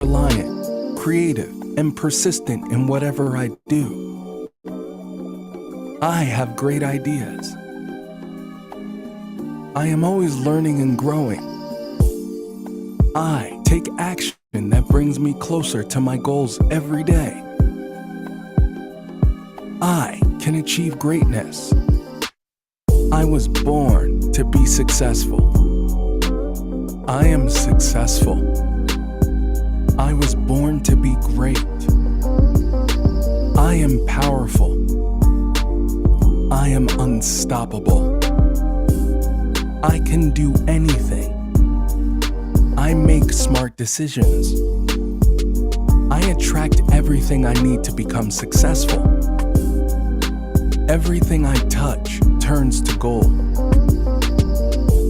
self-reliant, creative, and persistent in whatever I do. I have great ideas. I am always learning and growing. I take action that brings me closer to my goals every day. I can achieve greatness. I was born to be successful. I am successful. I was born to be great. I am powerful. I am unstoppable. I can do anything. I make smart decisions. I attract everything I need to become successful. Everything I touch turns to gold.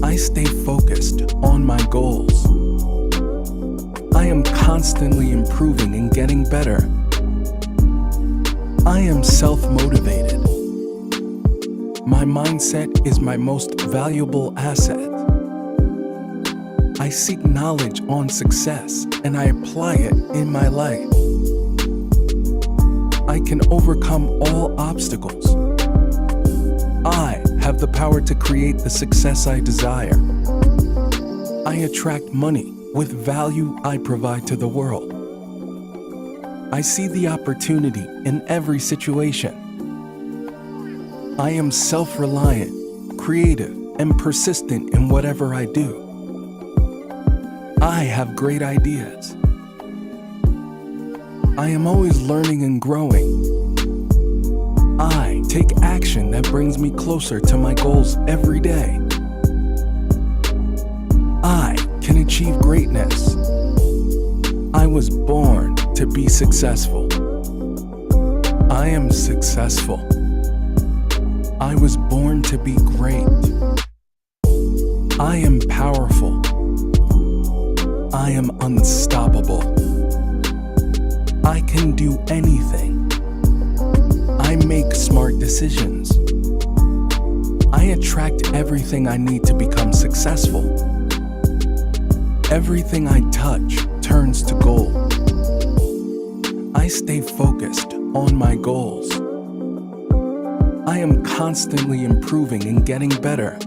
I stay focused on my goals. I am constantly improving and getting better. I am self-motivated. My mindset is my most valuable asset. I seek knowledge on success and I apply it in my life. I can overcome all obstacles. I have the power to create the success I desire. I attract money with value I provide to the world. I see the opportunity in every situation. I am self-reliant, creative, and persistent in whatever I do. I have great ideas. I am always learning and growing. I take action that brings me closer to my goals every day. I can achieve greatness. I was born to be successful. I am successful. I was born to be great. I am powerful. I am unstoppable. I can do anything. I make smart decisions. I attract everything I need to become successful. Everything I touch turns to gold. I stay focused on my goals. I am constantly improving and getting better.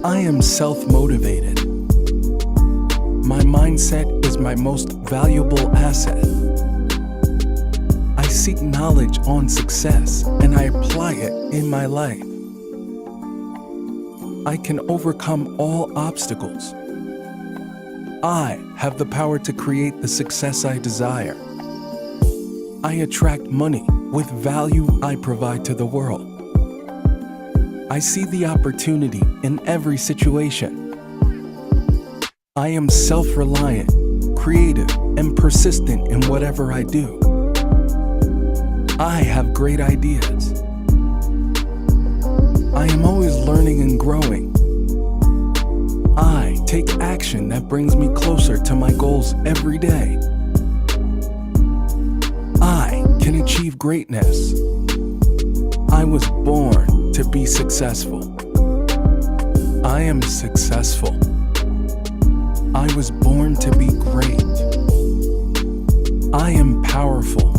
I am self-motivated. My mindset is my most valuable asset. I seek knowledge on success and I apply it in my life. I can overcome all obstacles. I have the power to create the success I desire. I attract money with value I provide to the world. I see the opportunity in every situation. I am self-reliant, creative, and persistent in whatever I do. I have great ideas. I am always learning and growing. I take action that brings me closer to my goals every day. I can achieve greatness. I was born to be successful. I am successful. I was born to be great. I am powerful.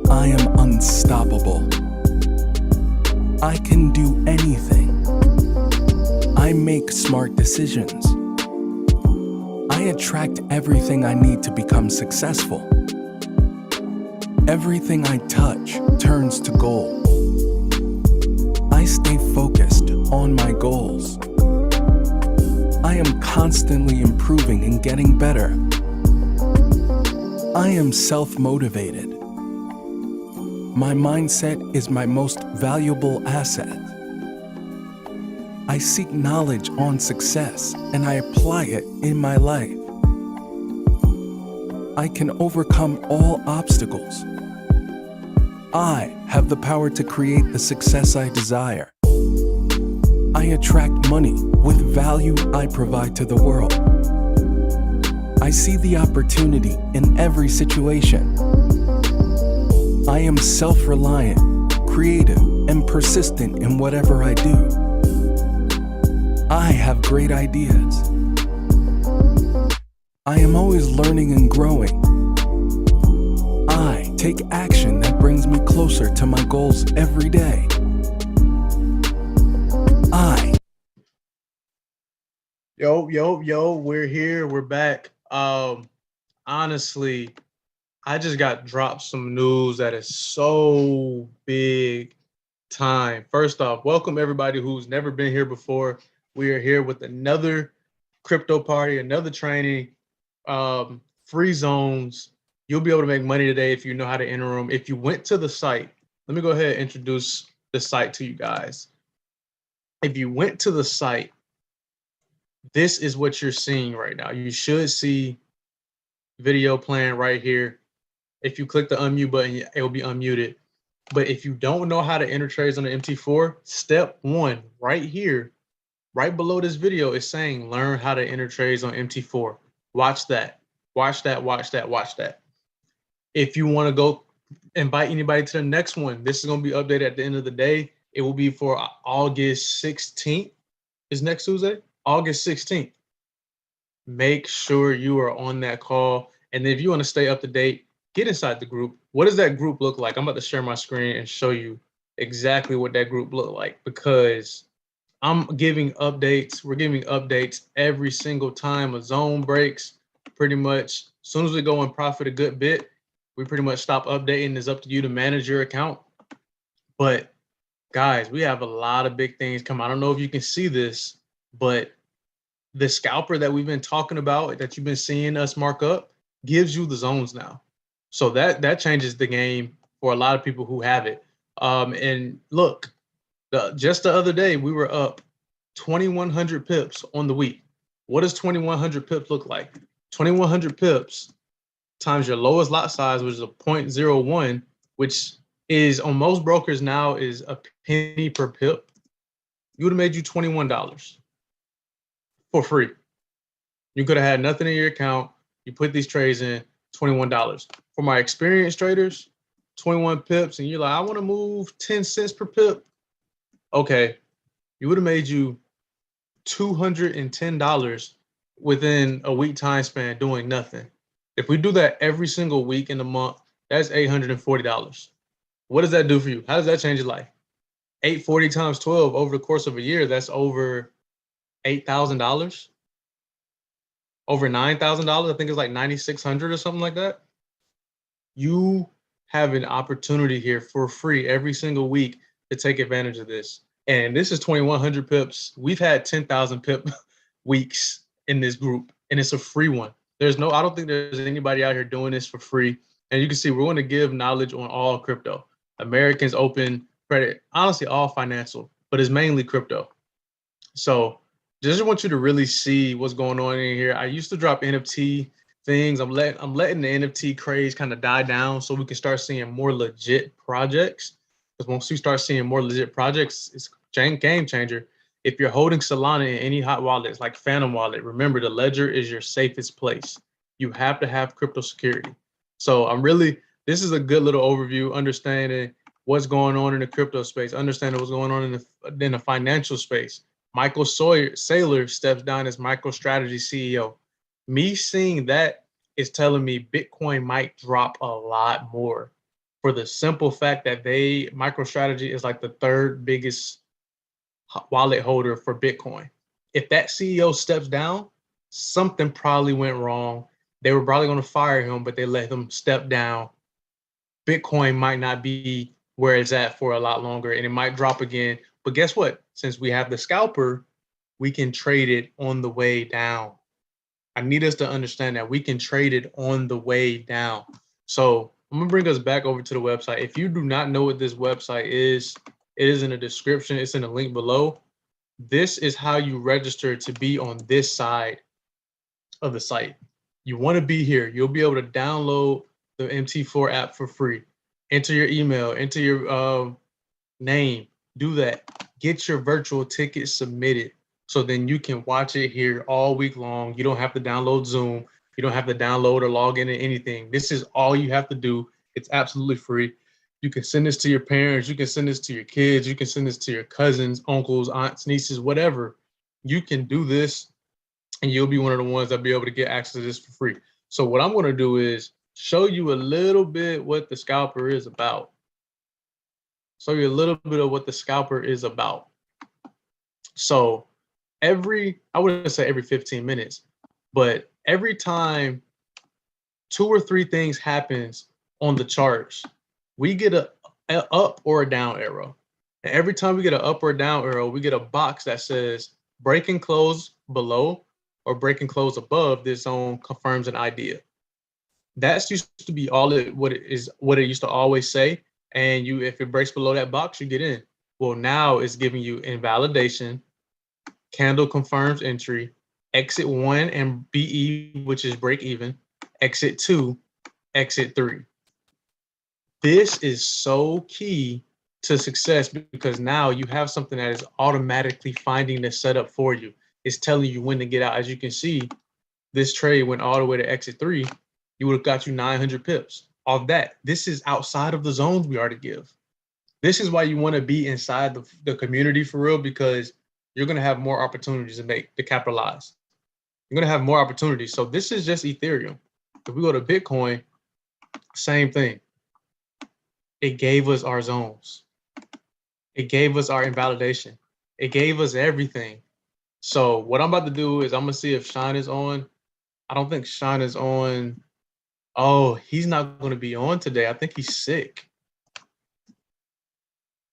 I am unstoppable. I can do anything. I make smart decisions. I attract everything I need to become successful. Everything I touch turns to gold. I stay focused on my goals. I am constantly improving and getting better. I am self-motivated. My mindset is my most valuable asset. I seek knowledge on success and I apply it in my life. I can overcome all obstacles. I have the power to create the success I desire. I attract money with value I provide to the world. I see the opportunity in every situation. I am self-reliant, creative, and persistent in whatever I do. I have great ideas. I am always learning and growing. I take action that brings me closer to my goals every day. I Yo, we're here. We're back. Honestly, I just got dropped some news that is so big time. First off, welcome everybody who's never been here before. We are here with another crypto party, another training, free zones. You'll be able to make money today if you know how to enter them. If you went to the site, let me go ahead and introduce the site to you guys. If you went to the site, this is what you're seeing right now. You should see video playing right here. If you click the unmute button, it will be unmuted. But if you don't know how to enter trades on the MT4, step one right here, right below this video is saying learn how to enter trades on MT4. Watch that. Watch that, watch that, watch that. If you want to go invite anybody to the next one, this is going to be updated at the end of the day. It will be for August 16th. Is next Tuesday? August 16th. Make sure you are on that call. And then if you want to stay up to date, get inside the group. What does that group look like? I'm about to share my screen and show you exactly what that group look like, because I'm giving updates. We're giving updates every single time a zone breaks. Pretty much as soon as we go and profit a good bit, we pretty much stop updating. It's up to you to manage your account. But guys, we have a lot of big things coming. I don't know if you can see this, but the scalper that we've been talking about, that you've been seeing us mark up, gives you the zones now. So that changes the game for a lot of people who have it. And look, just the other day we were up 2,100 pips on the week. What does 2,100 pips look like? 2,100 pips times your lowest lot size, which is a 0.01, which is on most brokers now is a penny per pip. You would have made you $21 for free. You could have had nothing in your account. You put these trades in, $21. For my experienced traders, 21 pips, and you're like, I want to move 10 cents per pip. Okay, you would have made you $210 within a week time span doing nothing. If we do that every single week in the month, that's $840. What does that do for you? How does that change your life? 840 times 12 over the course of a year, that's over $8,000. Over $9,000. I think it's like 9,600 or something like that. You have an opportunity here for free every single week to take advantage of this. And this is 2,100 pips. We've had 10,000 pip weeks in this group, and it's a free one. I don't think there's anybody out here doing this for free. And you can see we're going to give knowledge on all crypto. Americans, open, credit, honestly, all financial, but it's mainly crypto. So just want you to really see what's going on in here. I used to drop NFT things. I'm letting the NFT craze kind of die down so we can start seeing more legit projects. Because once we start seeing more legit projects, it's a game changer. If you're holding Solana in any hot wallets like Phantom Wallet, remember the ledger is your safest place. You have to have crypto security. So this is a good little overview, understanding what's going on in the crypto space, understanding what's going on in the financial space. Michael Saylor steps down as MicroStrategy CEO. Me seeing that is telling me Bitcoin might drop a lot more, for the simple fact that MicroStrategy is like the third biggest wallet holder for Bitcoin. If that CEO steps down, something probably went wrong. They were probably going to fire him, but they let him step down. Bitcoin might not be where it's at for a lot longer, and it might drop again. But guess what? Since we have the scalper, we can trade it on the way down. I need us to understand that we can trade it on the way down. So I'm going to bring us back over to the website. If you do not know what this website is, it is in the description. It's in the link below. This is how you register to be on this side of the site. You want to be here. You'll be able to download the MT4 app for free. Enter your email, enter your name. Do that. Get your virtual ticket submitted, so then you can watch it here all week long. You don't have to download Zoom. You don't have to download or log into anything. This is all you have to do. It's absolutely free. You can send this to your parents. You can send this to your kids. You can send this to your cousins, uncles, aunts, nieces, whatever. You can do this and you'll be one of the ones that'll be able to get access to this for free. So what I'm going to do is show you a little bit what the scalper is about. Show you a little bit of what the scalper is about. So I wouldn't say every 15 minutes, but every time 2 or 3 things happens on the charts, we get a up or a down arrow. And every time we get an up or down arrow, we get a box that says break and close below or break and close above this zone confirms an idea. That's used to be what it used to always say. And if it breaks below that box, you get in. Well, now it's giving you invalidation, candle confirms entry, exit 1 and BE, which is break even, exit 2, exit 3. This is so key to success because now you have something that is automatically finding the setup for you. It's telling you when to get out. As you can see, this trade went all the way to exit 3. You would have got you 900 pips off that. This is outside of the zones we already give. This is why you want to be inside the community for real, because you're going to have more opportunities to capitalize. You're going to have more opportunities. So this is just Ethereum. If we go to Bitcoin, same thing. It gave us our zones. It gave us our invalidation. It gave us everything. So what I'm about to do is I'm going to see if Shine is on. I don't think Shine is on. Oh, he's not going to be on today. I think he's sick.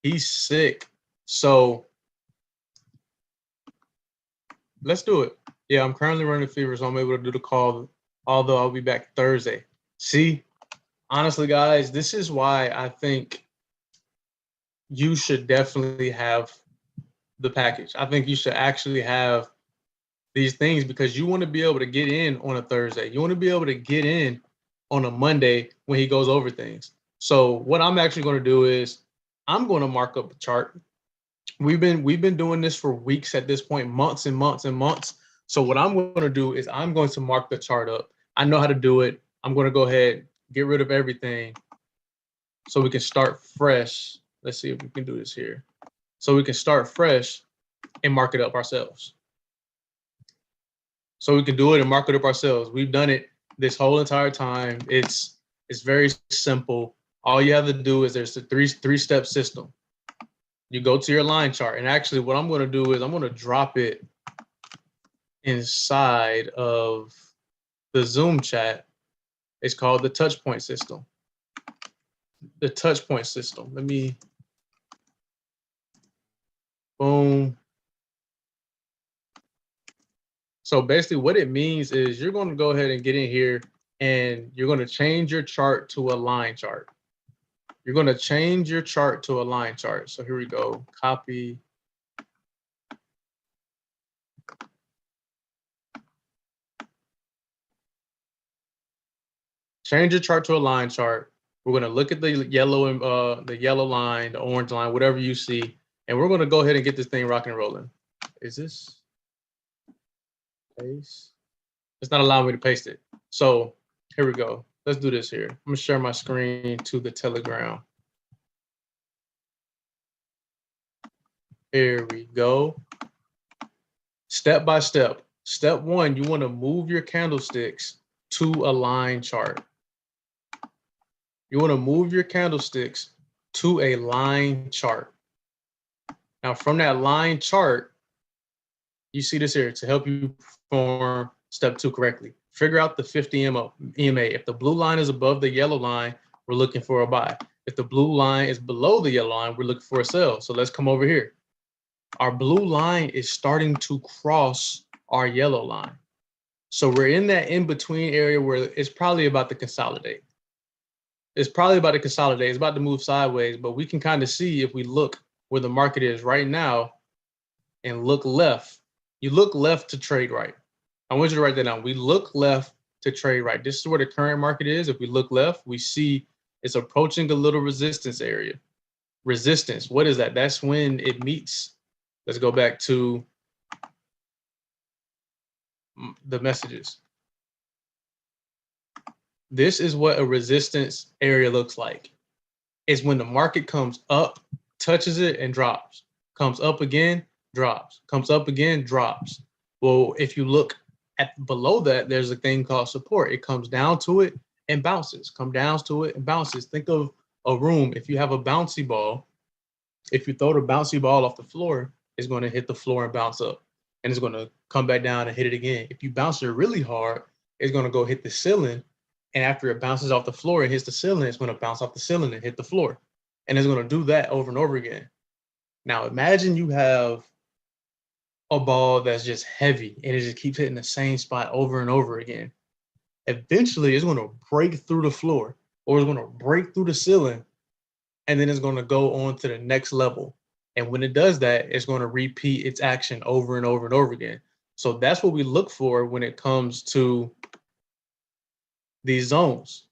He's sick. So let's do it. Yeah, I'm currently running fever, so I'm able to do the call, although I'll be back Thursday. See, honestly, guys, this is why I think you should definitely have the package. I think you should actually have these things because you want to be able to get in on a Thursday. You want to be able to get in on a Monday when he goes over things. So what I'm actually going to do is I'm going to mark up the chart. We've been doing this for weeks at this point, months and months and months. So what I'm going to do is I'm going to mark the chart up. I know how to do it. I'm going to go ahead, get rid of everything so we can start fresh. Let's see if we can do this here. So we can start fresh and mark it up ourselves. So we can do it and mark it up ourselves. We've done it this whole entire time. It's very simple. All you have to do is there's a three-step system. You go to your line chart. And actually what I'm going to do is I'm going to drop it inside of the Zoom chat. It's called the touch point system. The touch point system. Let me, boom. So basically what it means is you're going to go ahead and get in here and you're going to change your chart to a line chart. You're going to change your chart to a line chart. So here we go, copy. Change your chart to a line chart. We're going to look at the yellow line, the orange line, whatever you see, and we're going to go ahead and get this thing rocking and rolling. Is this paste? It's not allowing me to paste it. So here we go. Let's do this here. I'm going to share my screen to the Telegram. Here we go. Step by step. Step 1, you want to move your candlesticks to a line chart. You want to move your candlesticks to a line chart. Now, from that line chart, you see this here to help you perform step 2 correctly. Figure out the 50 EMA. If the blue line is above the yellow line, we're looking for a buy. If the blue line is below the yellow line, we're looking for a sell. So let's come over here. Our blue line is starting to cross our yellow line. So we're in that in-between area where it's probably about to consolidate. It's probably about to consolidate. It's about to move sideways, but we can kind of see if we look where the market is right now and look left. You look left to trade right. I want you to write that down. We look left to trade right. This is where the current market is. If we look left, we see it's approaching a little resistance area. Resistance, what is that? That's when it meets. Let's go back to the messages. This is what a resistance area looks like. It's when the market comes up, touches it, and drops. Comes up again, drops. Comes up again, drops. Well, if you look below that, there's a thing called support. It comes down to it and bounces, come down to it and bounces. Think of a room. If you have a bouncy ball, if you throw the bouncy ball off the floor, it's going to hit the floor and bounce up, and it's going to come back down and hit it again. If you bounce it really hard, it's going to go hit the ceiling, and after it bounces off the floor and hits the ceiling, it's going to bounce off the ceiling and hit the floor, and it's going to do that over and over again. Now imagine you have a ball that's just heavy and it just keeps hitting the same spot over and over again. Eventually, it's going to break through the floor, or it's going to break through the ceiling, and then it's going to go on to the next level. And when it does that, it's going to repeat its action over and over and over again. So that's what we look for when it comes to these zones.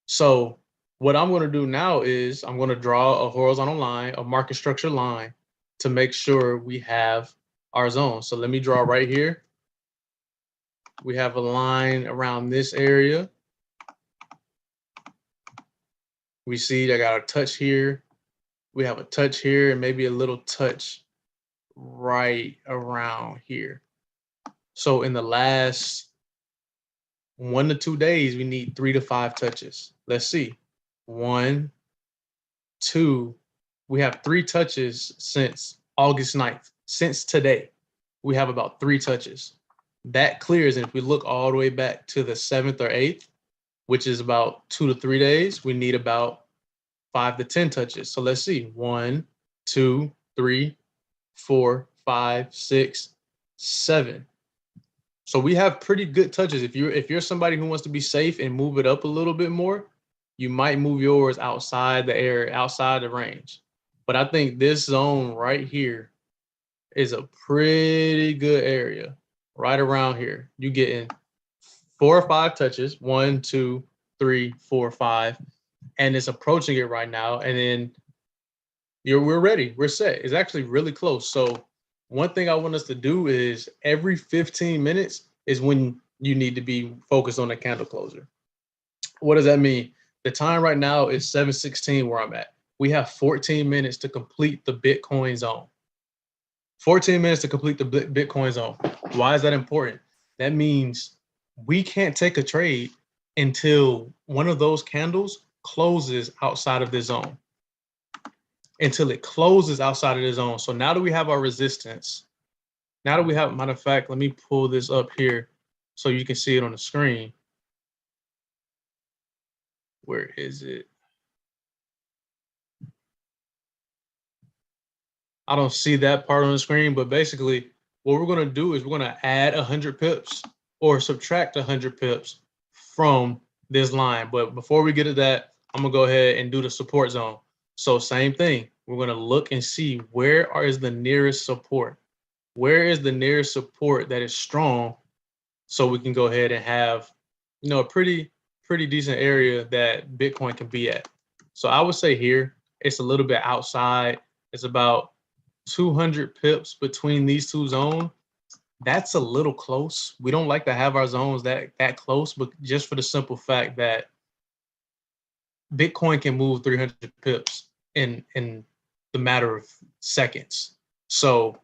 So what I'm going to do now is I'm going to draw a horizontal line, a market structure line, to make sure we have our zone. So let me draw right here. We have a line around this area. We see I got a touch here. We have a touch here and maybe a little touch right around here. So in the last 1 to 2 days, we need 3 to 5 touches. Let's see. 1, 2. We have 3 touches since August 9th. Since today, we have about 3 touches. That clears, and if we look all the way back to the 7th or 8th, which is about 2 to 3 days, we need about 5 to 10 touches. So let's see. 1, 2, 3, 4, 5, 6, 7. So we have pretty good touches. If you're somebody who wants to be safe and move it up a little bit more, you might move yours outside the area, outside the range. But I think this zone right here is a pretty good area. Right around here, you getting 4 or 5 touches. 1, 2, 3, 4, 5, and it's approaching it right now. And then we're ready. We're set. It's actually really close. So one thing I want us to do is every 15 minutes is when you need to be focused on the candle closer. What does that mean? The time right now is 7:16 where I'm at. We have 14 minutes to complete the Bitcoin zone. 14 minutes to complete the Bitcoin zone. Why is that important? That means we can't take a trade until one of those candles closes outside of the zone. Until it closes outside of the zone. So now that we have our resistance, now that we have, matter of fact, let me pull this up here so you can see it on the screen. Where is it? I don't see that part on the screen, but basically what we're going to do is we're going to add 100 pips or subtract 100 pips from this line. But before we get to that, I'm going to go ahead and do the support zone. So same thing. We're going to look and see where is the nearest support. Where is the nearest support that is strong, so we can go ahead and have, a pretty decent area that Bitcoin can be at. So I would say here, it's a little bit outside. It's about 200 pips between these two zones. That's a little close. We don't like to have our zones that close, but just for the simple fact that Bitcoin can move 300 pips in the matter of seconds. So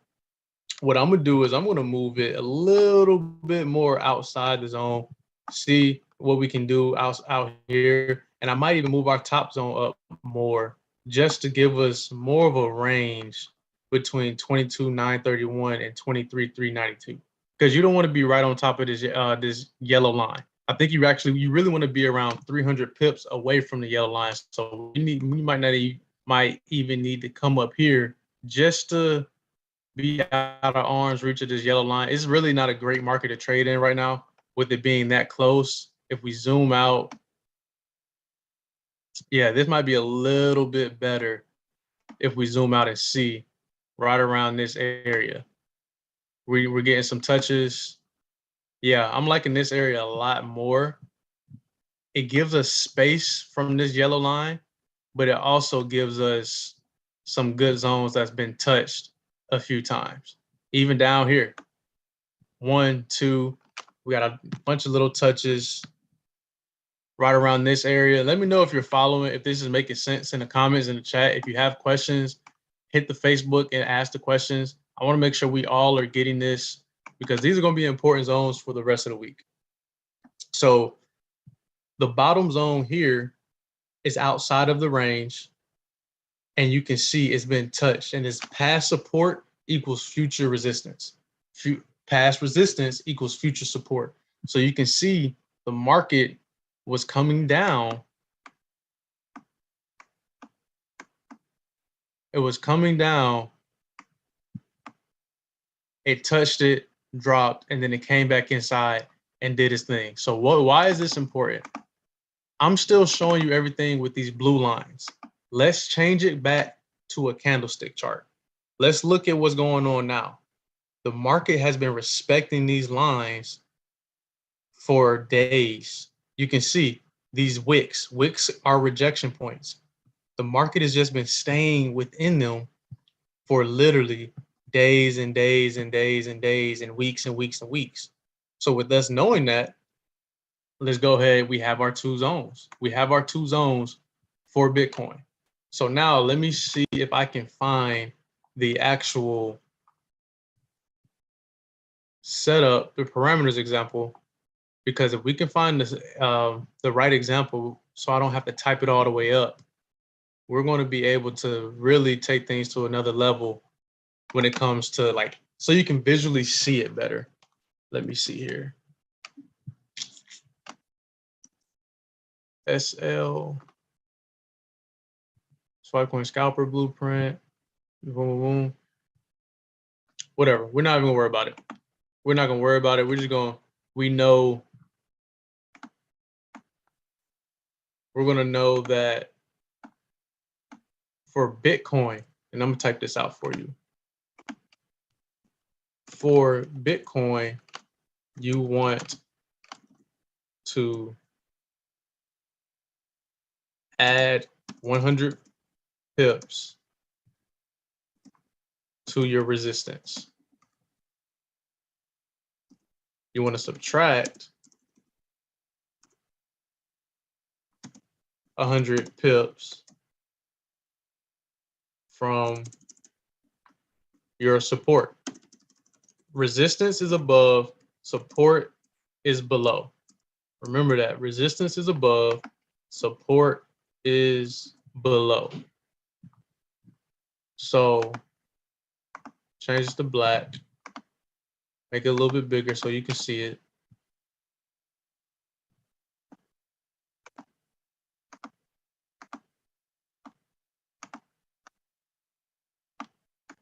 what I'm gonna do is I'm gonna move it a little bit more outside the zone, see what we can do out here, and I might even move our top zone up more just to give us more of a range between 22,931 and 23,392, because you don't want to be right on top of this yellow line. I think you really want to be around 300 pips away from the yellow line. So we might even need to come up here just to be out of arm's reach of this yellow line. It's really not a great market to trade in right now with it being that close. If we zoom out, yeah, this might be a little bit better if we zoom out and see right around this area. We're getting some touches. Yeah, I'm liking this area a lot more. It gives us space from this yellow line, but it also gives us some good zones that's been touched a few times. Even down here, 1, 2, we got a bunch of little touches right around this area. Let me know if you're following, if this is making sense in the comments, in the chat. If you have questions, hit the Facebook and ask the questions. I want to make sure we all are getting this because these are going to be important zones for the rest of the week. So the bottom zone here is outside of the range, and you can see it's been touched, and it's past support equals future resistance. Past resistance equals future support. So you can see the market was coming down. It was coming down. It touched it, dropped, and then it came back inside and did its thing. So why is this important? I'm still showing you everything with these blue lines. Let's change it back to a candlestick chart. Let's look at what's going on now. The market has been respecting these lines for days. You can see these wicks. Wicks are rejection points. The market has just been staying within them for literally days and days and days and days and weeks and weeks and weeks. So with us knowing that, let's go ahead. We have our two zones. We have our two zones for Bitcoin. So now let me see if I can find the actual setup, the parameters example, because if we can find this, the right example, so I don't have to type it all the way up, we're going to be able to really take things to another level when it comes to like, so you can visually see it better. Let me see here. SL, Swipecoin scalper blueprint, boom, boom, boom. Whatever. We're not even gonna worry about it. We're not gonna worry about it. We're just gonna, we're gonna know that for Bitcoin, and I'm gonna type this out for you. For Bitcoin, you want to add 100 pips to your resistance. You want to subtract 100 pips from your support. Resistance is above, support is below. Remember that. Resistance is above, support is below. So change this to black. Make it a little bit bigger so you can see it.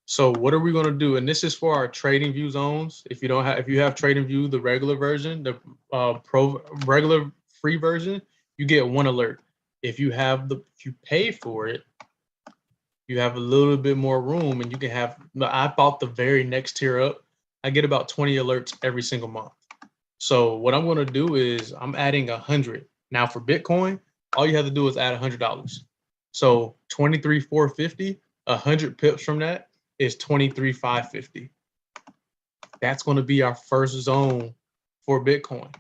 So what are we going to do? And this is for our trading view zones. If you have trading view, the regular version, the regular free version, you get one alert. If you pay for it, you have a little bit more room, and you can have, I bought the very next tier up. I get about 20 alerts every single month. So what I'm going to do is I'm adding 100. Now for Bitcoin, all you have to do is add $100. So 23,450, 100 pips from that is 23,550. That's going to be our first zone for Bitcoin.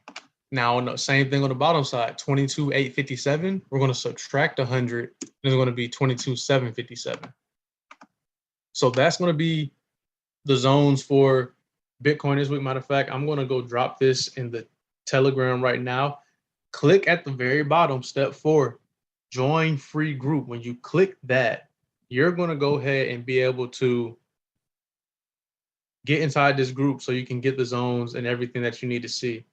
Now, on the same thing on the bottom side, 22,857, we're going to subtract 100, and it's going to be 22,757. So that's going to be the zones for Bitcoin this week. Matter of fact, I'm going to go drop this in the Telegram right now. Click at the very bottom, step 4, join free group. When you click that, you're going to go ahead and be able to get inside this group so you can get the zones and everything that you need to see.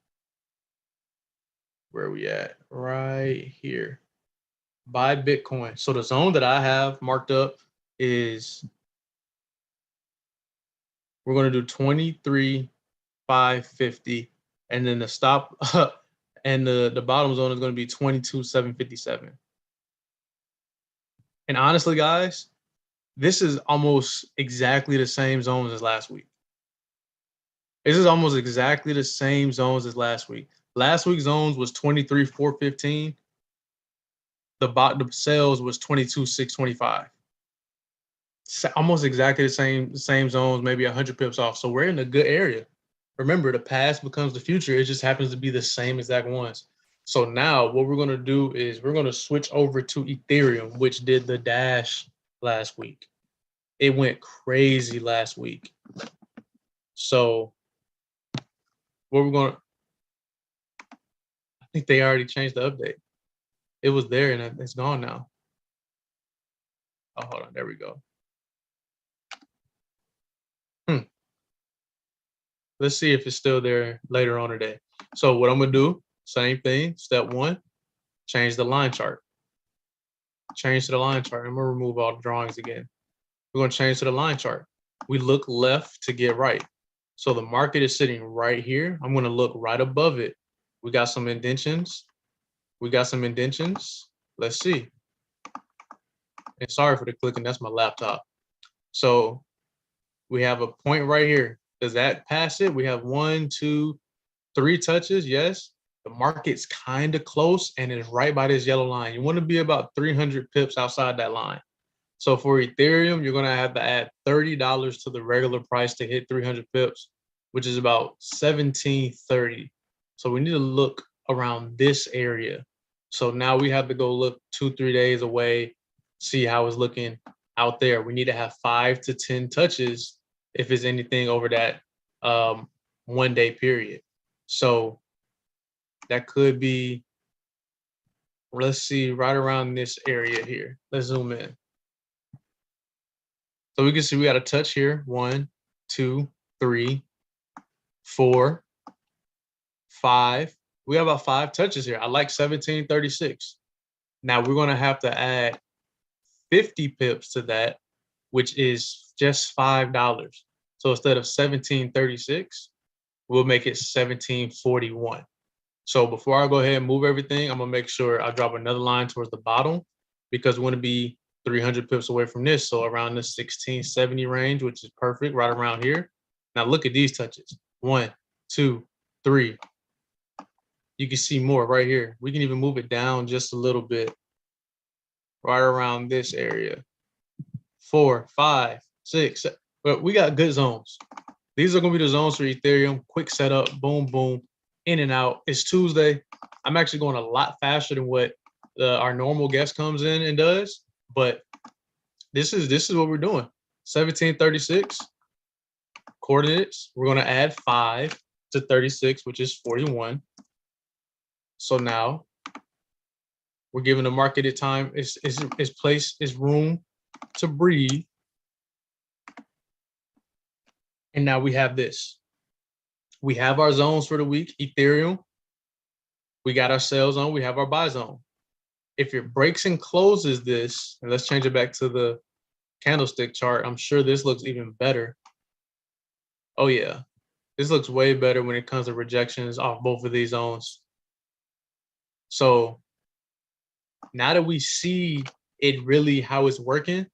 Where are we at? Right here. Buy Bitcoin. So the zone that I have marked up is, we're going to do 23,550, and then the stop and the bottom zone is going to be 22,757. And honestly, guys, this is almost exactly the same zones as last week. This is almost exactly the same zones as last week. Last week's zones was 23,415. The sales was 22,625. Almost exactly the same zones, maybe 100 pips off. So we're in a good area. Remember, the past becomes the future. It just happens to be the same exact ones. So now what we're going to do is we're going to switch over to Ethereum, which did the dash last week. It went crazy last week. So what we're going to, I think they already changed the update. It was there and it's gone now. Oh, hold on. There we go. Let's see if it's still there later on today. So what I'm going to do, same thing. Step 1, change the line chart. Change to the line chart. I'm going to remove all the drawings again. We're going to change to the line chart. We look left to get right. So the market is sitting right here. I'm going to look right above it. We got some indentions. Let's see. And sorry for the clicking. That's my laptop. So we have a point right here. Does that pass it? We have 1, 2, 3 touches. Yes. The market's kind of close and it's right by this yellow line. You want to be about 300 pips outside that line. So for Ethereum, you're going to have to add $30 to the regular price to hit 300 pips, which is about 1730. So we need to look around this area. So now we have to go look 2-3 days away, see how it's looking out there. We need to have 5 to 10 touches if it's anything over that 1 day period. So that could be, let's see, right around this area here. Let's zoom in. So we can see we got a touch here. 1, 2, 3, 4, 5. We have about 5 touches here. I like 1736. Now we're going to have to add 50 pips to that, which is just $5. So instead of 1736, we'll make it 1741. So before I go ahead and move everything, I'm going to make sure I drop another line towards the bottom because we want to be 300 pips away from this. So around the 1670 range, which is perfect, right around here. Now look at these touches. 1, 2, 3. You can see more right here. We can even move it down just a little bit, right around this area. 4, 5, 6. But we got good zones. These are going to be the zones for Ethereum. Quick setup, boom, boom, in and out. It's Tuesday. I'm actually going a lot faster than what our normal guest comes in and does. But this is what we're doing. 1736 coordinates. We're going to add 5 to 36, which is 41. So now we're giving the market a time. It's place, it's room to breathe. And now we have this. We have our zones for the week. Ethereum. We got our sell zone. We have our buy zone. If it breaks and closes this, and let's change it back to the candlestick chart. I'm sure this looks even better. Oh yeah, this looks way better when it comes to rejections off both of these zones. So now that we see it really how it's working,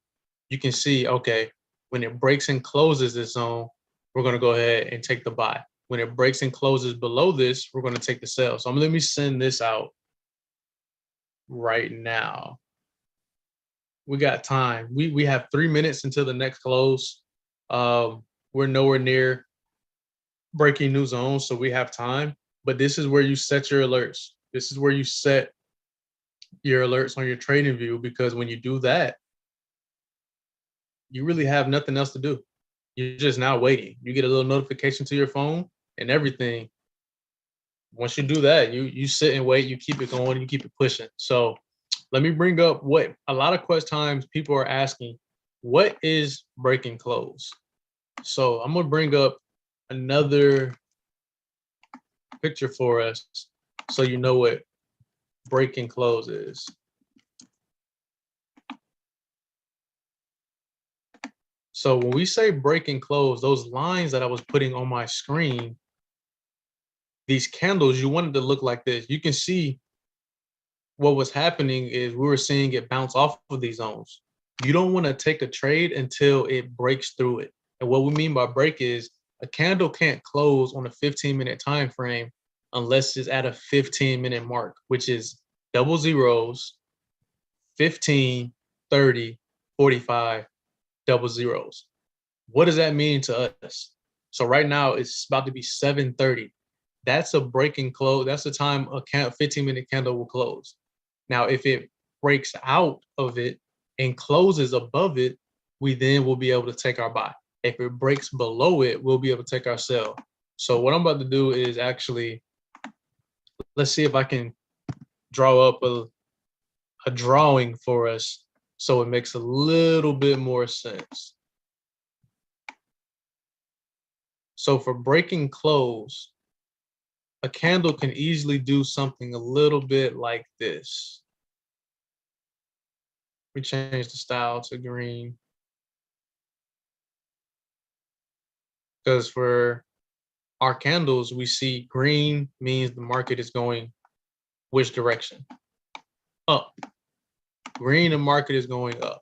you can see, okay, when it breaks and closes this zone, we're going to go ahead and take the buy. When it breaks and closes below this, we're going to take the sell. So let me send this out right now. We got time. We have 3 minutes until the next close. We're nowhere near breaking new zones, so we have time. But this is where you set your alerts. This is where you set your alerts on your trading view, because when you do that, you really have nothing else to do. You're just now waiting. You get a little notification to your phone and everything. Once you do that, you sit and wait, you keep it going, you keep it pushing. So let me bring up what a lot of times people are asking, what is break and close? So I'm gonna bring up another picture for us so you know what break and close is. So when we say break and close, those lines that I was putting on my screen, these candles, you wanted to look like this. You can see what was happening is we were seeing it bounce off of these zones. You don't want to take a trade until it breaks through it. And what we mean by break is a candle can't close on a 15-minute time frame unless it's at a 15-minute mark, which is double zeros, 15, 30, 45, double zeros. What does that mean to us? So right now it's about to be 7:30. That's a break and close. That's the time a 15-minute candle will close. Now, if it breaks out of it and closes above it, we then will be able to take our buy. If it breaks below it, we'll be able to take our sell. So what I'm about to do is actually, let's see if I can draw up a drawing for us so it makes a little bit more sense. So for breaking close, a candle can easily do something a little bit like this. We change the style to green. Because for our candles, we see green means the market is going which direction? Up. Green, the market is going up.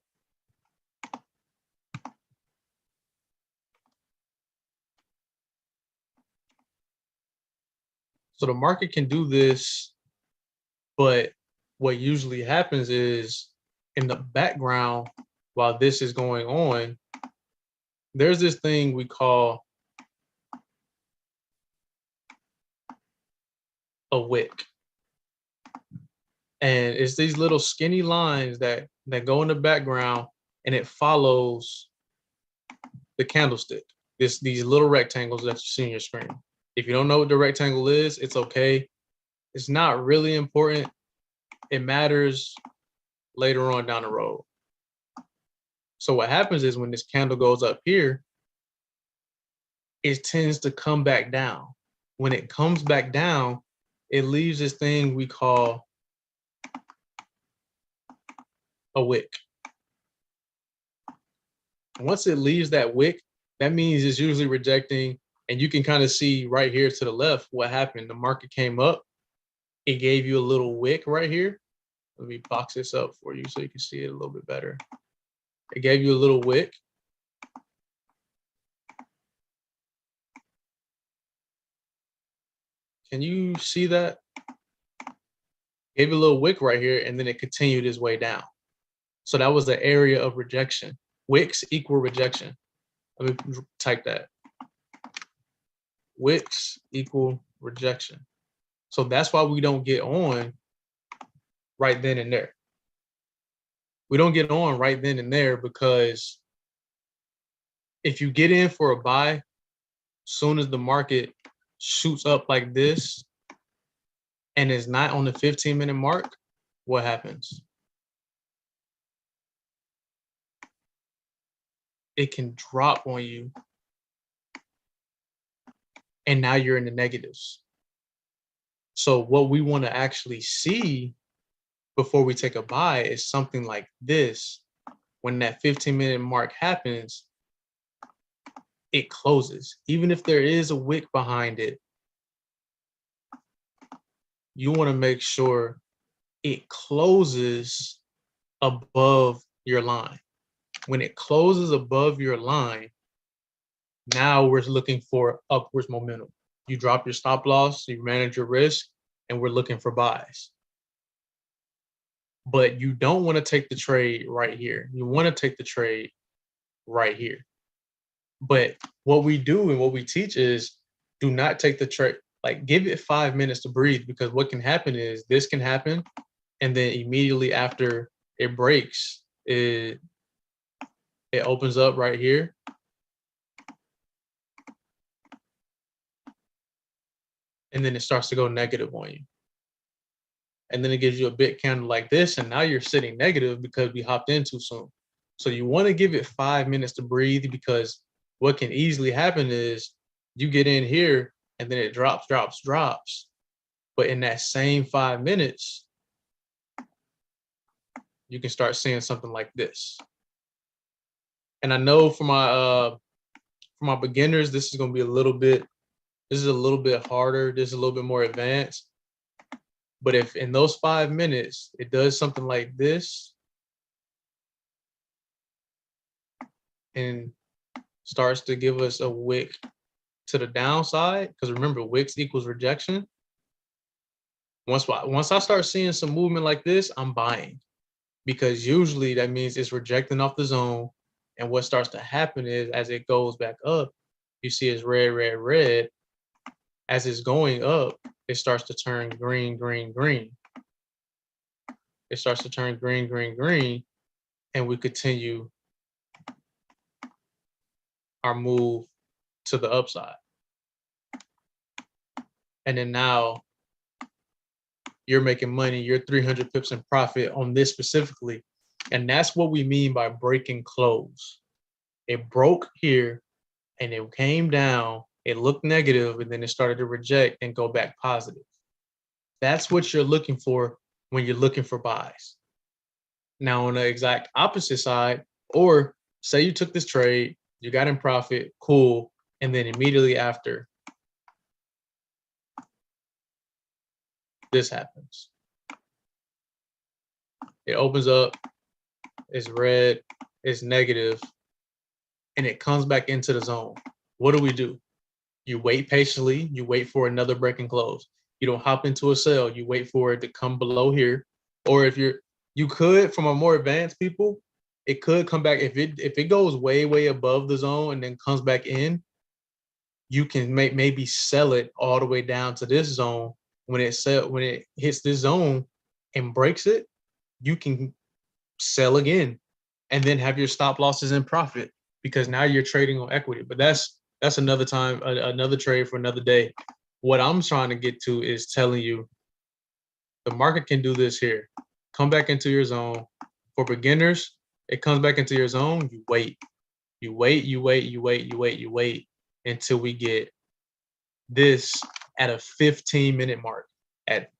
So the market can do this, but what usually happens is in the background, while this is going on, there's this thing we call a wick. And it's these little skinny lines that go in the background, and it follows the candlestick. These little rectangles that you see on your screen. If you don't know what the rectangle is, it's okay. It's not really important. It matters later on down the road. So what happens is when this candle goes up here, it tends to come back down. When it comes back down, it leaves this thing we call a wick. Once it leaves that wick, that means it's usually rejecting, and you can kind of see right here to the left what happened. The market came up, it gave you a little wick right here. Let me box this up for you so you can see it a little bit better. It gave you a little wick. Can you see that? Gave you a little wick right here, and then it continued its way down. So that was the area of rejection. Wicks equal rejection. Let me type that. Wicks equal rejection. So that's why we don't get on right then and there. We don't get on right then and there because if you get in for a buy, soon as the market shoots up like this and is not on the 15-minute mark, what happens? It can drop on you, and now you're in the negatives. So what we want to actually see before we take a buy is something like this. When that 15-minute mark happens, it closes. Even if there is a wick behind it, you want to make sure it closes above your line. When it closes above your line, now we're looking for upwards momentum. You drop your stop loss, you manage your risk, and we're looking for buys. But you don't want to take the trade right here. You want to take the trade right here. But what we do and what we teach is do not take the trade. Like, give it 5 minutes to breathe, because what can happen is this can happen, and then immediately after it breaks, it opens up right here. And then it starts to go negative on you. And then it gives you a big candle like this, and now you're sitting negative because we hopped in too soon. So you want to give it 5 minutes to breathe, because what can easily happen is you get in here and then it drops. But in that same 5 minutes, you can start seeing something like this. And I know for my beginners, this is going to be a little bit harder. This is a little bit more advanced. But if in those 5 minutes, it does something like this and starts to give us a wick to the downside, because remember, wicks equals rejection. Once I start seeing some movement like this, I'm buying, because usually that means it's rejecting off the zone. And what starts to happen is as it goes back up, you see it's red, red, red. As it's going up, it starts to turn green, green, green. It starts to turn green, green, green, and we continue our move to the upside. And then now you're making money, you're 300 pips in profit on this specifically. And that's what we mean by breaking close. It broke here and it came down, it looked negative, and then it started to reject and go back positive. That's what you're looking for when you're looking for buys. Now, on the exact opposite side, or say you took this trade, you got in profit, cool, and then immediately after, this happens. It opens up, it's red, it's negative, and it comes back into the zone. What do? You wait patiently, you wait for another break and close. You don't hop into a sell, you wait for it to come below here. Or if you could, from a more advanced people, it could come back. If it goes way above the zone and then comes back in, you can maybe sell it all the way down to this zone. When it hits this zone and breaks it, you can sell again and then have your stop losses in profit, because now you're trading on equity. But that's another time, another trade for another day. What I'm trying to get to is telling you the market can do this here. Come back into your zone. For beginners, it comes back into your zone. You wait until we get this at a 15-minute mark. At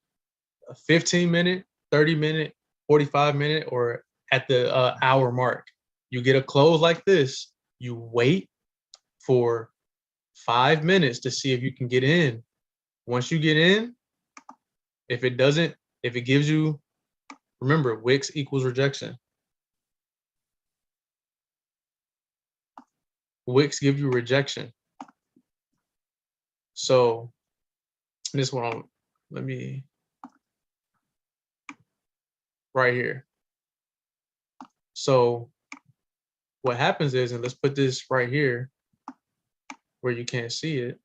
a 15-minute, 30-minute, 45-minute, or at the hour mark. You get a close like this, you wait for 5 minutes to see if you can get in. Once you get in, if it gives you, remember, wicks equals rejection. Wicks give you rejection. So this one, right here. So what happens is, and let's put this right here where you can't see it.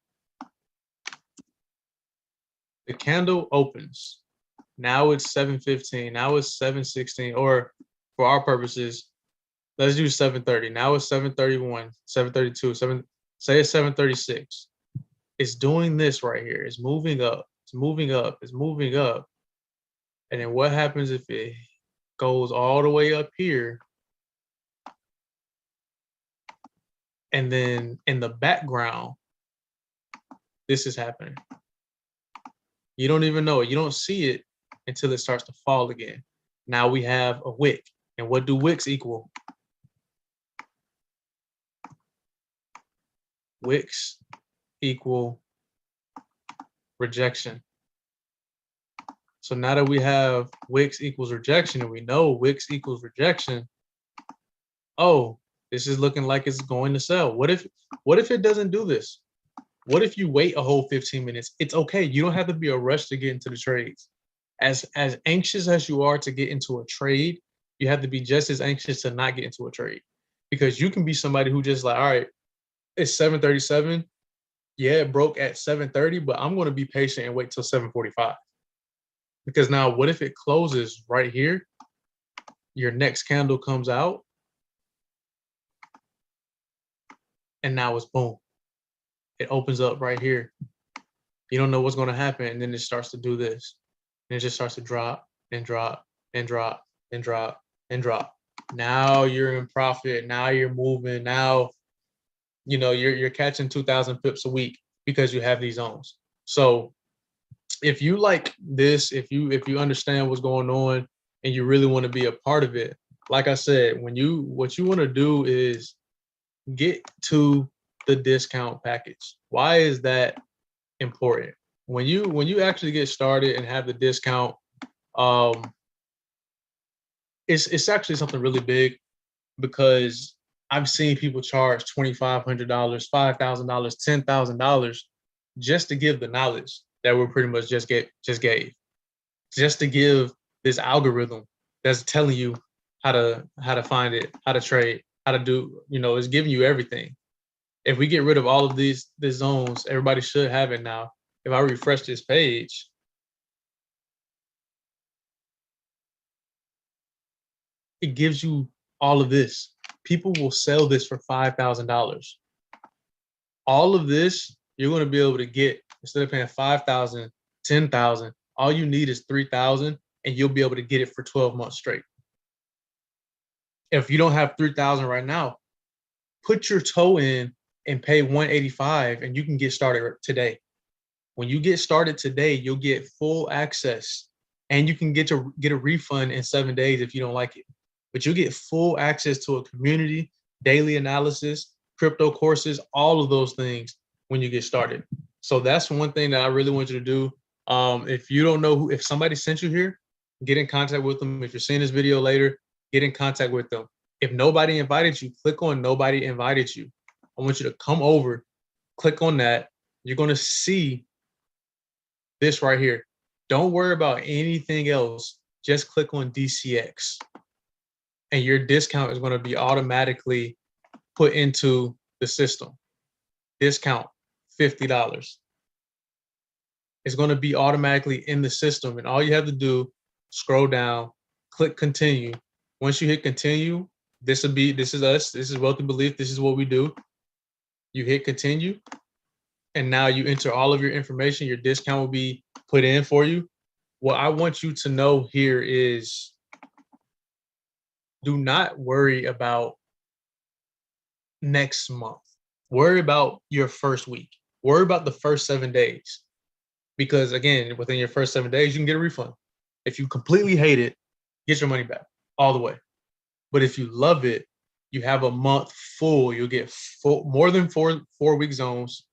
The candle opens. Now it's 7:15. Now it's 7:16. Or for our purposes, let's do 7:30. Now it's 7:31, 7:32, say it's 7:36. It's doing this right here. It's moving up. It's moving up. It's moving up. And then what happens if it goes all the way up here? And then in the background, this is happening. You don't even know it. You don't see it until it starts to fall again. Now we have a wick. And what do wicks equal? Wicks equal rejection. So now that we have wicks equals rejection, and we know wicks equals rejection, oh, this is looking like it's going to sell. What if it doesn't do this? What if you wait a whole 15 minutes? It's okay. You don't have to be a rush to get into the trades. As anxious as you are to get into a trade, you have to be just as anxious to not get into a trade. Because you can be somebody who just like, all right, it's 7:37. Yeah, it broke at 7:30, but I'm going to be patient and wait till 7:45. Because now what if it closes right here? Your next candle comes out. And now it's boom. It opens up right here. You don't know what's going to happen. And then it starts to do this. And it just starts to drop and drop and drop and drop and drop. Now you're in profit. Now you're moving. Now, you're catching 2,000 pips a week because you have these zones. So if you like this, if you understand what's going on and you really want to be a part of it, like I said, what you want to do is get to the discount package. Why is that important? When you actually get started and have the discount, it's actually something really big, because I've seen people charge $2,500, $5,000, $10,000 just to give the knowledge that we're pretty much just gave, just to give this algorithm that's telling you how to find it, how to trade, how to do, it's giving you everything. If we get rid of all of these zones, everybody should have it now. If I refresh this page, it gives you all of this. People will sell this for $5,000. All of this, you're going to be able to get instead of paying 5,000, 10,000, all you need is 3,000 and you'll be able to get it for 12 months straight. If you don't have 3,000 right now, put your toe in and pay 185 and you can get started today. When you get started today, you'll get full access and you can get a refund in 7 days if you don't like it. But you'll get full access to a community, daily analysis, crypto courses, all of those things when you get started. So that's one thing that I really want you to do. If you don't know if somebody sent you here, get in contact with them. If you're seeing this video later, get in contact with them. If nobody invited you, click on nobody invited you. I want you to come over, click on that. You're going to see this right here. Don't worry about anything else. Just click on DCX. And your discount is going to be automatically put into the system. Discount $50. It's going to be automatically in the system. And all you have to do, scroll down, click continue. Once you hit continue, this is us. This is Wealthy Belief. This is what we do. You hit continue. And now you enter all of your information. Your discount will be put in for you. What I want you to know here is do not worry about next month. Worry about your first week. Worry about the first 7 days. Because again, within your first 7 days, you can get a refund. If you completely hate it, get your money back all the way. But if you love it, you have a month full. You'll get more than four week zones.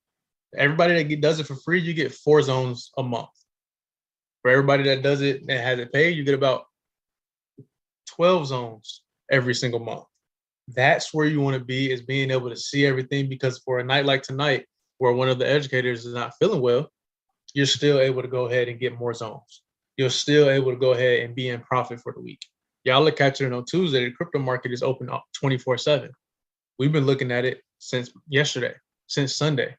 Everybody that does it for free, you get 4 zones a month. For everybody that does it and has it paid, you get about 12 zones every single month. That's where you want to be, is being able to see everything, because for a night like tonight, where one of the educators is not feeling well, you're still able to go ahead and get more zones. You're still able to go ahead and be in profit for the week. Y'all look at it on Tuesday, the crypto market is open up 24/7. We've been looking at it since yesterday, since Sunday.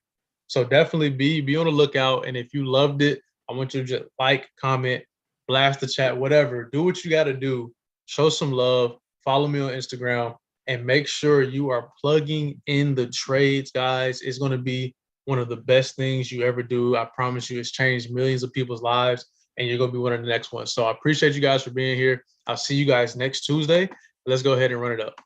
So definitely be on the lookout. And if you loved it, I want you to just like, comment, blast the chat, whatever. Do what you got to do. Show some love. Follow me on Instagram and make sure you are plugging in the trades, guys. It's going to be one of the best things you ever do. I promise you, it's changed millions of people's lives, and you're going to be one of the next ones. So I appreciate you guys for being here. I'll see you guys next Tuesday. Let's go ahead and run it up.